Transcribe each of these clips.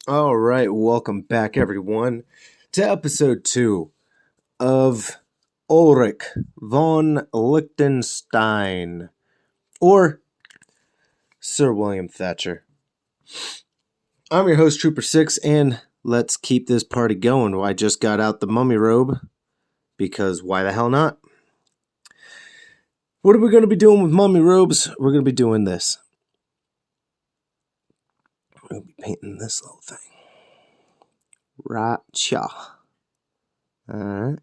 All right, welcome back, everyone, to episode 2 of Ulrich Von Liechtenstein, or Sir William Thatcher. I'm your host, Trooper 6, and let's keep this party going. I just got out the mummy robe, because why the hell not? What are we going to be doing with mummy robes? We're going to be doing this. We're going to be painting this little thing. Right-cha. Alright.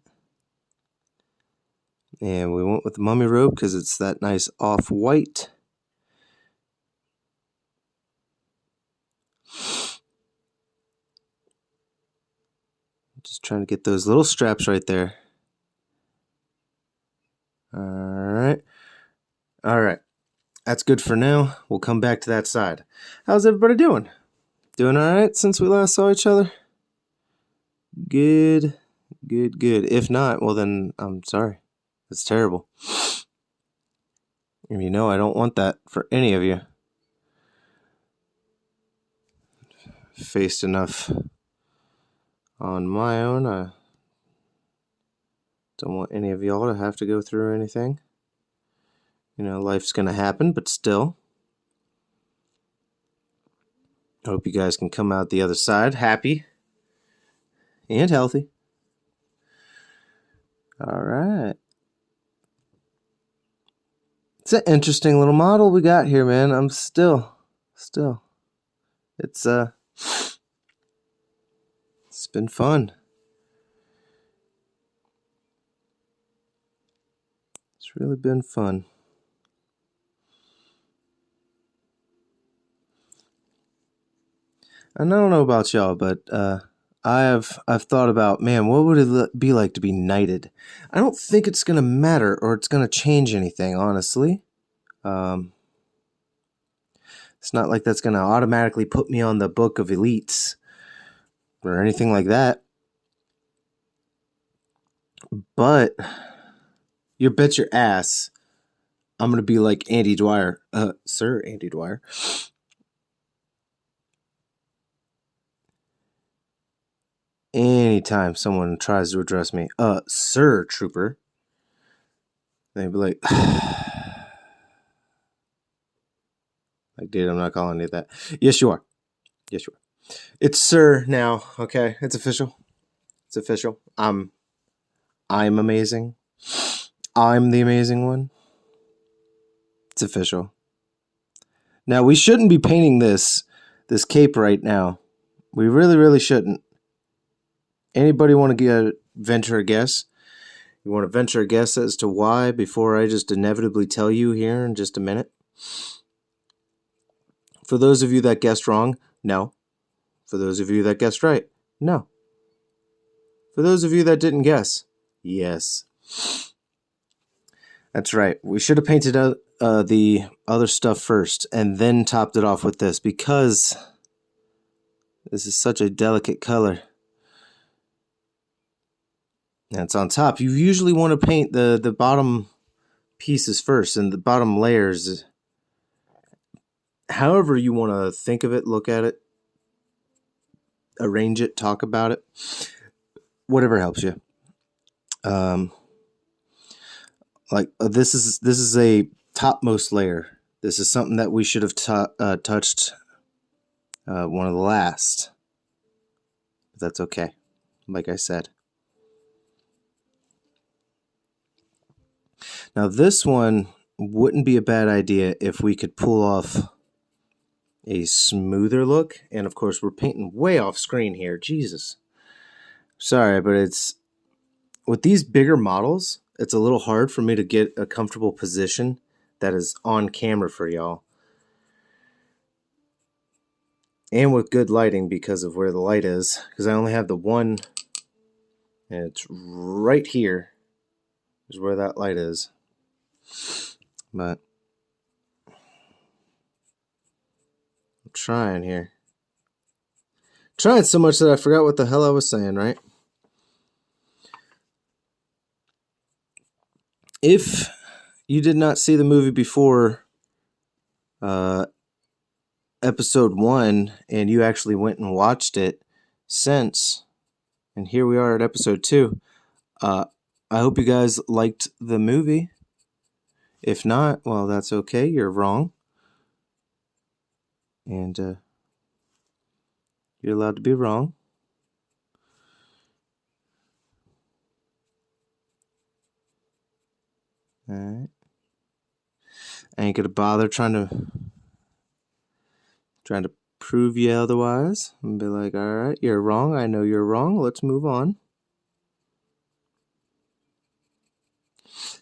And we went with the mummy robe because it's that nice off-white. Just trying to get those little straps right there. Alright. Alright. That's good for now. We'll come back to that side. How's everybody doing? Doing alright since we last saw each other? Good. Good, good. If not, well then, I'm sorry. It's terrible. And you know I don't want that for any of you. Faced enough on my own. I don't want any of y'all to have to go through anything. You know, life's gonna happen, but still. I hope you guys can come out the other side happy and healthy. Alright. It's an interesting little model we got here, man. I'm still. It's been fun. It's really been fun. And I don't know about y'all, but I've thought about, man, what would it be like to be knighted? I don't think it's gonna matter or it's gonna change anything, honestly. It's not like that's gonna automatically put me on the book of elites or anything like that. But you bet your ass I'm gonna be like Andy Dwyer, Sir Andy Dwyer. Anytime someone tries to address me, Sir Trooper, they'd be like, like, dude, I'm not calling you that. Yes, you are. Yes, you are. It's Sir now, okay? It's official. It's official. I'm amazing. I'm the amazing one. It's official. Now, we shouldn't be painting this cape right now. We really, really shouldn't. Anybody want to venture a guess? You want to venture a guess as to why before I just inevitably tell you here in just a minute? For those of you that guessed wrong, no. For those of you that guessed right, no. For those of you that didn't guess, yes. That's right. We should have painted out the other stuff first and then topped it off with this because this is such a delicate color. And it's on top. You usually want to paint the bottom pieces first and the bottom layers. However you want to think of it, look at it, arrange it, talk about it. Whatever helps you. This is a topmost layer. This is something that we should have touched one of the last. But that's okay. Like I said. Now this one wouldn't be a bad idea if we could pull off a smoother look. And of course we're painting way off screen here. Jesus. Sorry, but it's with these bigger models, it's a little hard for me to get a comfortable position that is on camera for y'all. And with good lighting because of where the light is. Because I only have the one, and it's right here is where that light is. But I'm trying here. Trying so much that I forgot what the hell I was saying, right? If you did not see the movie before episode 1 and you actually went and watched it since, and here we are at episode 2. I hope you guys liked the movie. If not, well, that's okay. You're wrong. And you're allowed to be wrong. Alright. I ain't gonna bother trying to prove you otherwise. And be like, alright, you're wrong. I know you're wrong. Let's move on.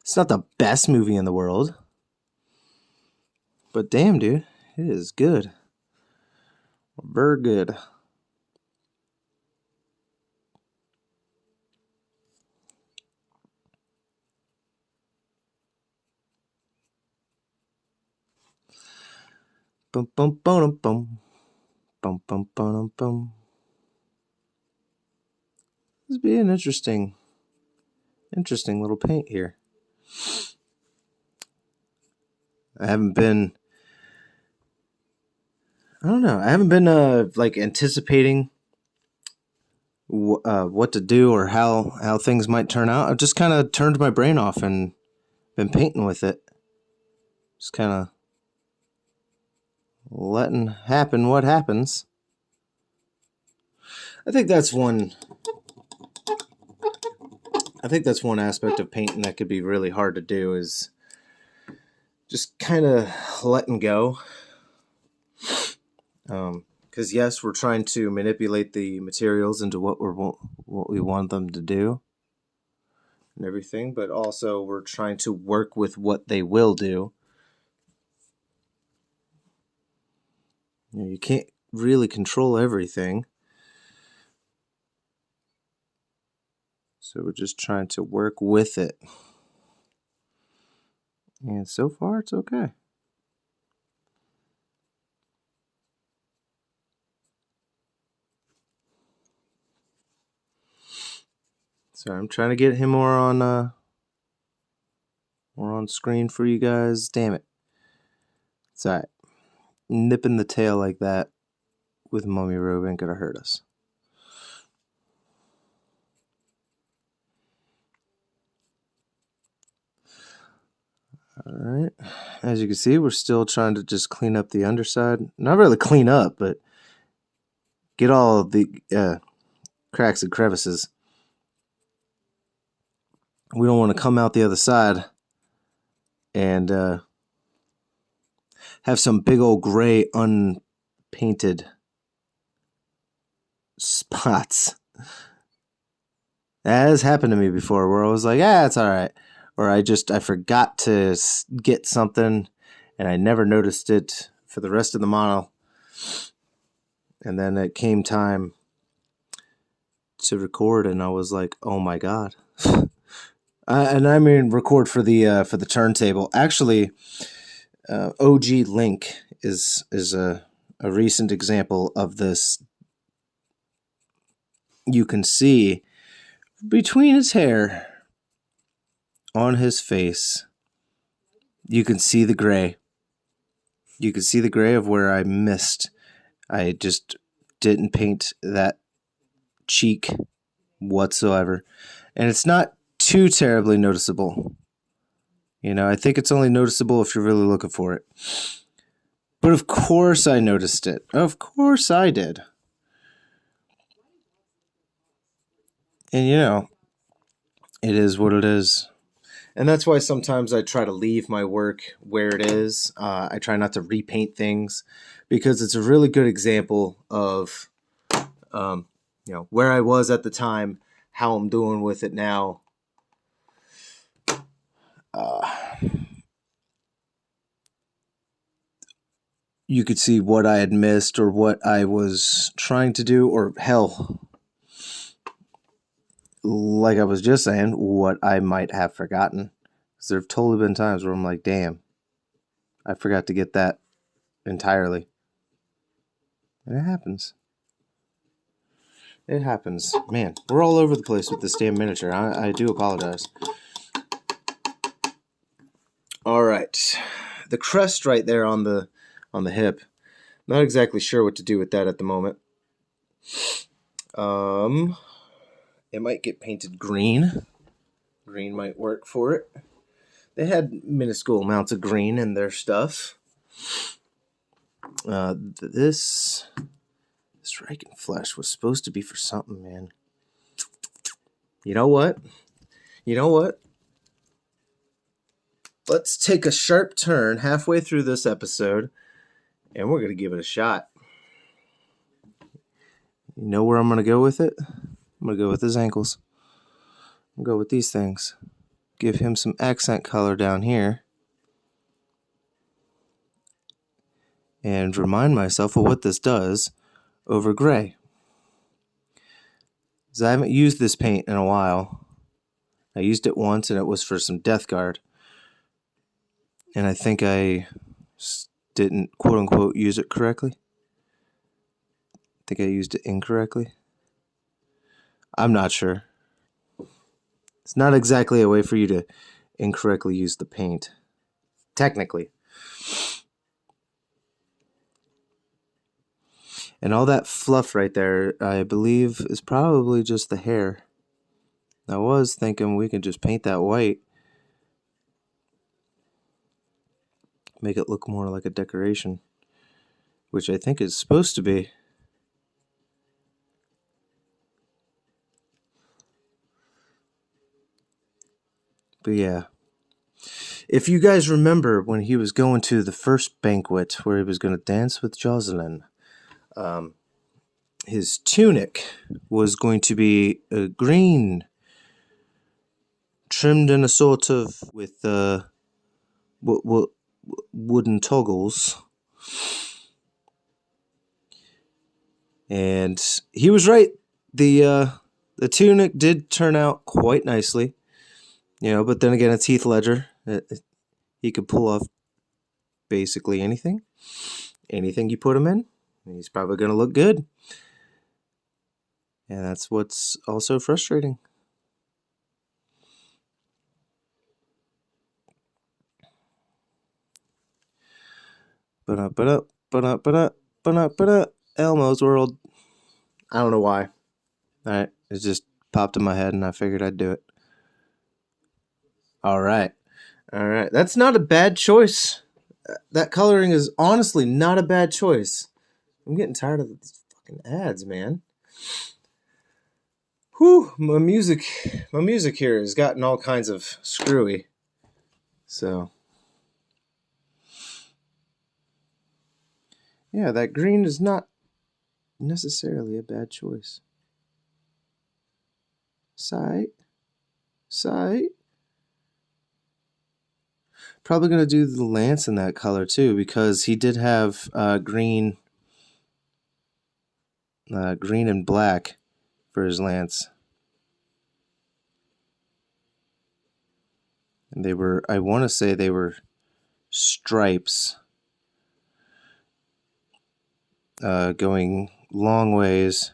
It's not the best movie in the world. But damn, dude, it is good. Very good. Bum bum bum bum bum bum bum bum. This would be an interesting little paint here. I haven't been like anticipating what to do or how things might turn out. I've just kind of turned my brain off and been painting with it. Just kind of letting happen what happens. I think that's one aspect of painting that could be really hard to do, is just kind of letting go. Because yes, we're trying to manipulate the materials into what we want them to do and everything, but also we're trying to work with what they will do. You can't really control everything. So we're just trying to work with it. And so far, it's okay. So I'm trying to get him more on screen for you guys. Damn it. It's alright. Nipping the tail like that with mummy robe ain't gonna hurt us. Alright. As you can see, we're still trying to just clean up the underside. Not really clean up, but get all of the cracks and crevices. We don't want to come out the other side and have some big old gray unpainted spots. That has happened to me before, where I was like, it's alright. Or I forgot to get something and I never noticed it for the rest of the model. And then it came time to record and I was like, oh my god. And I mean record for the turntable. Actually, OG Link is a recent example of this. You can see between his hair on his face, you can see the gray. You can see the gray of where I missed. I just didn't paint that cheek whatsoever. And it's not too terribly noticeable. I think it's only noticeable if you're really looking for it. But of course I noticed it. Of course I did. And it is what it is. And that's why sometimes I try to leave my work where it is. I try not to repaint things because it's a really good example of where I was at the time, how I'm doing with it now. You could see what I had missed or what I was trying to do, or hell, like I was just saying, what I might have forgotten. Because there have totally been times where I'm like, damn, I forgot to get that entirely. And it happens. It happens. Man, we're all over the place with this damn miniature. I do apologize. All right. The crest right there on the hip. Not exactly sure what to do with that at the moment. It might get painted green. Green might work for it. They had minuscule amounts of green in their stuff. This Reichenflesch was supposed to be for something, man. You know what? Let's take a sharp turn halfway through this episode, and we're going to give it a shot. You know where I'm going to go with it? I'm going to go with his ankles. I'm going to go with these things. Give him some accent color down here. And remind myself of what this does over gray. Because I haven't used this paint in a while. I used it once, and it was for some Death Guard. And I think I didn't, quote-unquote, use it correctly. I think I used it incorrectly. I'm not sure. It's not exactly a way for you to incorrectly use the paint. Technically. And all that fluff right there, I believe, is probably just the hair. I was thinking we can just paint that white. Make it look more like a decoration. Which I think is supposed to be. But yeah. If you guys remember when he was going to the first banquet where he was going to dance with Jocelyn, his tunic was going to be green, trimmed in a sort of with wooden toggles. And he was right. The tunic did turn out quite nicely. But then again, it's Heath Ledger. He could pull off basically anything. Anything you put him in, he's probably going to look good. And that's what's also frustrating. Elmo's World. I don't know why. Alright, it just popped in my head and I figured I'd do it. Alright. That's not a bad choice. That coloring is honestly not a bad choice. I'm getting tired of these fucking ads, man. Whew, my music here has gotten all kinds of screwy. So, yeah, that green is not necessarily a bad choice. Sight. Probably going to do the lance in that color too, because he did have green and black for his lance. And I want to say they were stripes going long ways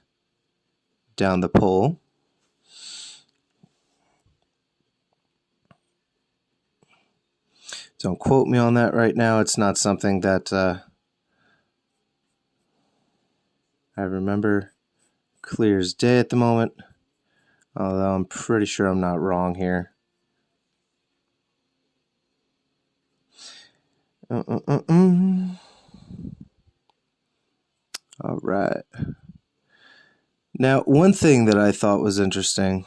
down the pole. Don't quote me on that right now. It's not something that I remember clear as day at the moment. Although I'm pretty sure I'm not wrong here. All right. Now, one thing that I thought was interesting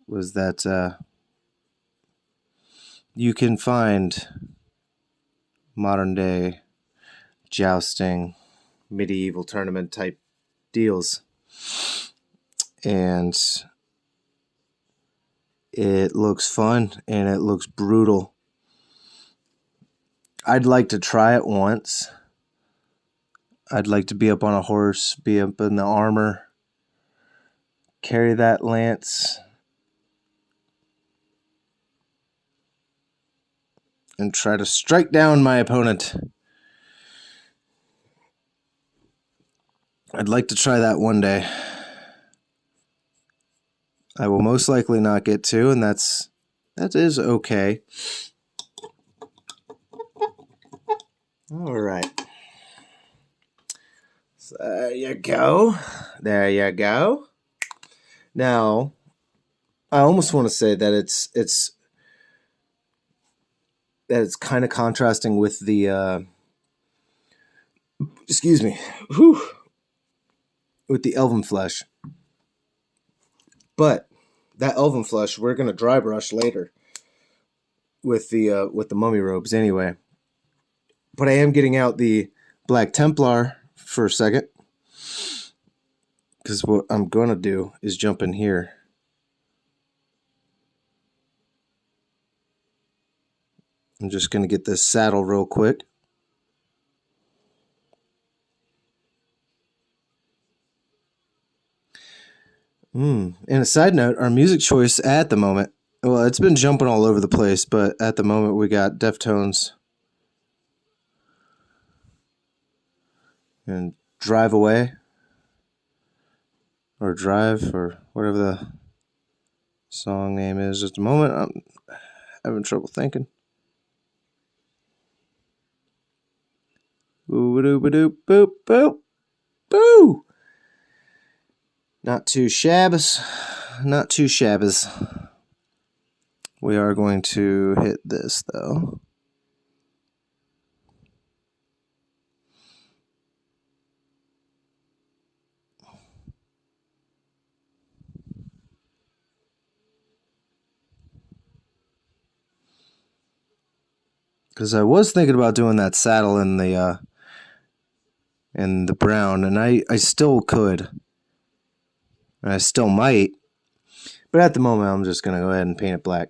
was that you can find modern day jousting, medieval tournament type deals. And it looks fun and it looks brutal. I'd like to try it once. I'd like to be up on a horse, be up in the armor, carry that lance, and try to strike down my opponent. I'd like to try that one day. I will most likely not get to, and that is okay. All right. There you go. There you go. Now, I almost want to say that it's kind of contrasting with the excuse me, with the elven flesh. But that elven flesh, we're gonna dry brush later with the mummy robes anyway. But I am getting out the Black Templar for a second, because what I'm gonna do is jump in here. I'm just gonna get this saddle real quick. And a side note, our music choice at the moment, well, it's been jumping all over the place, but at the moment we got Deftones and Drive Away, or Drive, or whatever the song name is. At the moment, I'm having trouble thinking. Boo-ba-doo-ba-doo, boop, boop, boo! Not too shabbos. Not too shabbos. We are going to hit this, though. Because I was thinking about doing that saddle in the brown, and I still could. And I still might. But at the moment, I'm just going to go ahead and paint it black.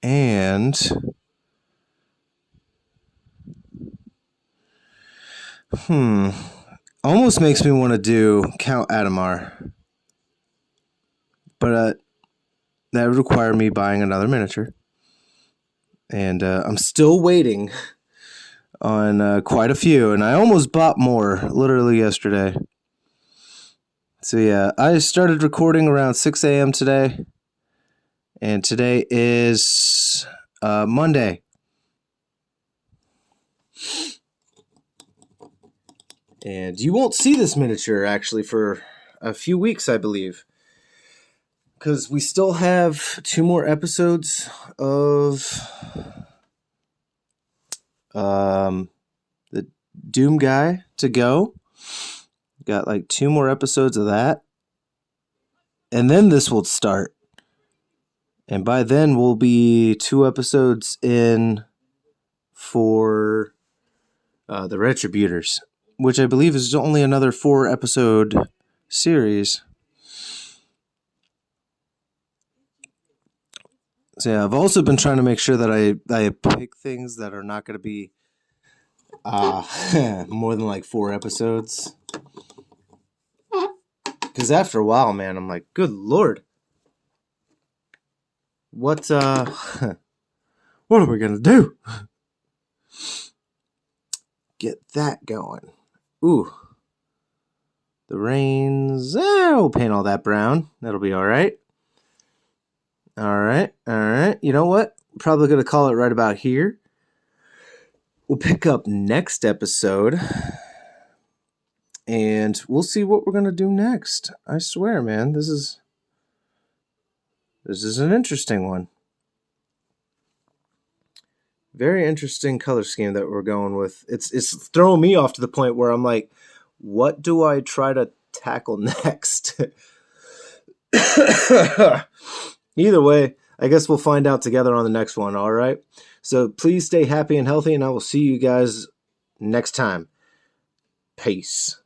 And almost makes me want to do Count Adamar. But that would require me buying another miniature. And I'm still waiting on quite a few. And I almost bought more literally yesterday. So yeah, I started recording around 6 a.m. today. And today is Monday. And you won't see this miniature actually for a few weeks, I believe. Because we still have 2 more episodes of the Doom Guy to go. Got like 2 more episodes of that. And then this will start. And by then we'll be 2 episodes in for the Retributors, which I believe is only another 4 episode series. So yeah, I've also been trying to make sure that I pick things that are not going to be more than like 4 episodes. Because after a while, man, I'm like, good Lord. What are we going to do? Get that going. Ooh. The reins. We'll paint all that brown. That'll be all right. All right. You know what? Probably going to call it right about here. We'll pick up next episode. And we'll see what we're going to do next. I swear, man, this is an interesting one. Very interesting color scheme that we're going with. It's throwing me off to the point where I'm like, what do I try to tackle next? Either way, I guess we'll find out together on the next one, all right? So please stay happy and healthy, and I will see you guys next time. Peace.